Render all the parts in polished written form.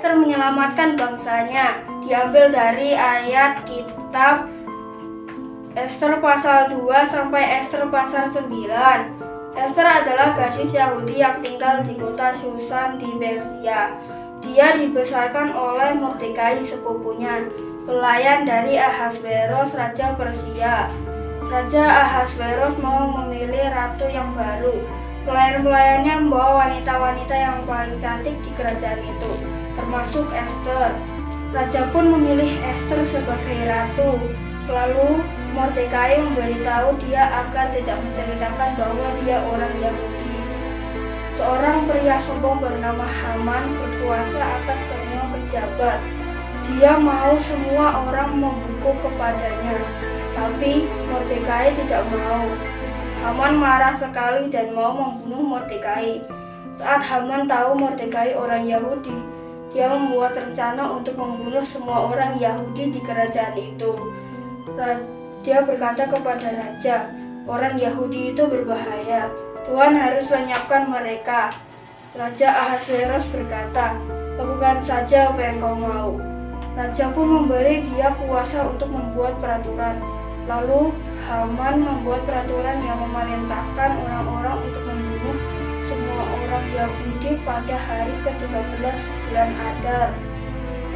Ester menyelamatkan bangsanya diambil dari ayat kitab Ester pasal 2 sampai Ester pasal 9. Ester adalah gadis Yahudi yang tinggal di kota Susan di Persia. Dia dibesarkan oleh Mordekai sepupunya, pelayan dari Ahasveros, raja Persia. Raja Ahasveros mau memilih ratu yang baru. Pelayan-pelayannya membawa wanita-wanita yang paling cantik di kerajaan itu, termasuk Ester. Raja pun memilih Ester sebagai ratu. Lalu Mordekai memberitahu dia agar tidak menceritakan bahwa dia orang Yahudi. Seorang pria sombong bernama Haman berkuasa atas semua pejabat. Dia mau semua orang membungkuk kepadanya, tapi Mordekai tidak mau. Haman marah sekali dan mau membunuh Mordekai. Saat Haman tahu Mordekai orang Yahudi, dia membuat rencana untuk membunuh semua orang Yahudi di kerajaan itu. Dia berkata kepada raja, orang Yahudi itu berbahaya. Tuhan harus lenyapkan mereka. Raja Ahasveros berkata, lakukan saja apa yang kau mau. Raja pun memberi dia kuasa untuk membuat peraturan. Lalu Haman membuat peraturan yang memerintahkan orang-orang untuk membunuh semua orang Yahudi pada hari ke-13 bulan Adar.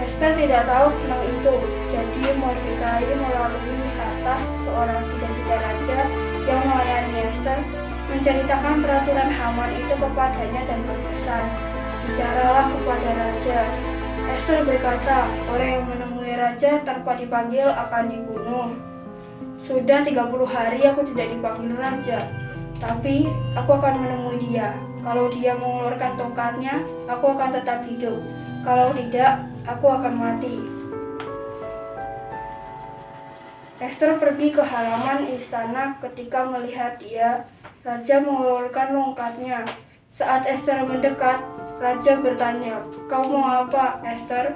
Ester tidak tahu tentang itu, jadi Mordekai melalui Hatah, seorang sida-sida raja yang melayani Ester, menceritakan peraturan Haman itu kepadanya dan berpesan, bicaralah kepada raja. Ester berkata, orang yang menemui raja tanpa dipanggil akan dibunuh. Sudah 30 hari aku tidak dipanggil raja, tapi aku akan menemui dia. Kalau dia mengeluarkan tongkatnya, aku akan tetap hidup. Kalau tidak, aku akan mati. Ester pergi ke halaman istana. Ketika melihat dia, raja mengeluarkan tongkatnya. Saat Ester mendekat, raja bertanya, "Kau mau apa, Ester?"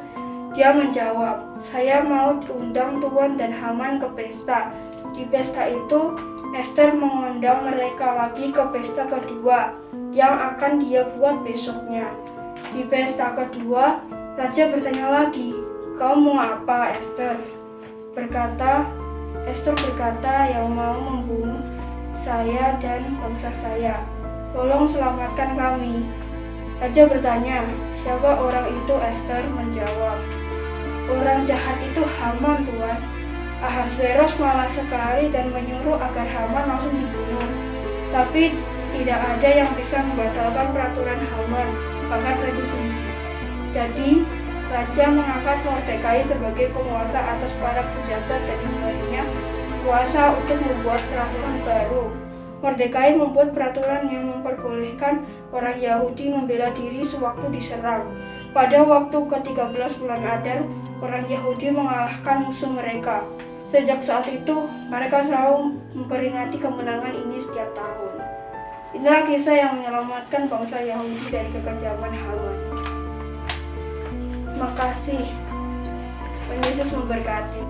Dia menjawab, "Saya mau undang Tuan dan Haman ke pesta." Di pesta itu, Ester mengundang mereka lagi ke pesta kedua yang akan dia buat besoknya. Di pesta kedua, raja bertanya lagi, "Kau mau apa, Ester?" Ester berkata, "Yang mau membunuh saya dan bangsa saya. Tolong selamatkan kami." Raja bertanya, "Siapa orang itu?" Ester menjawab, "Orang jahat itu Haman, Tuan." Ahasveros marah sekali dan menyuruh agar Haman langsung dibunuh. Tapi tidak ada yang bisa membatalkan peraturan Haman, bahkan raja sendiri. Jadi, raja mengangkat Mordekai sebagai penguasa atas para pejabat dan memberinya kuasa untuk membuat peraturan baru. Mordekai membuat peraturan yang memperbolehkan orang Yahudi membela diri sewaktu diserang. Pada waktu ke-13 bulan Adar, orang Yahudi mengalahkan musuh mereka. Sejak saat itu, mereka selalu memperingati kemenangan ini setiap tahun. Inilah kisah yang menyelamatkan bangsa Yahudi dari kekejaman Haman. Terima kasih. Tuhan Yesus memberkati.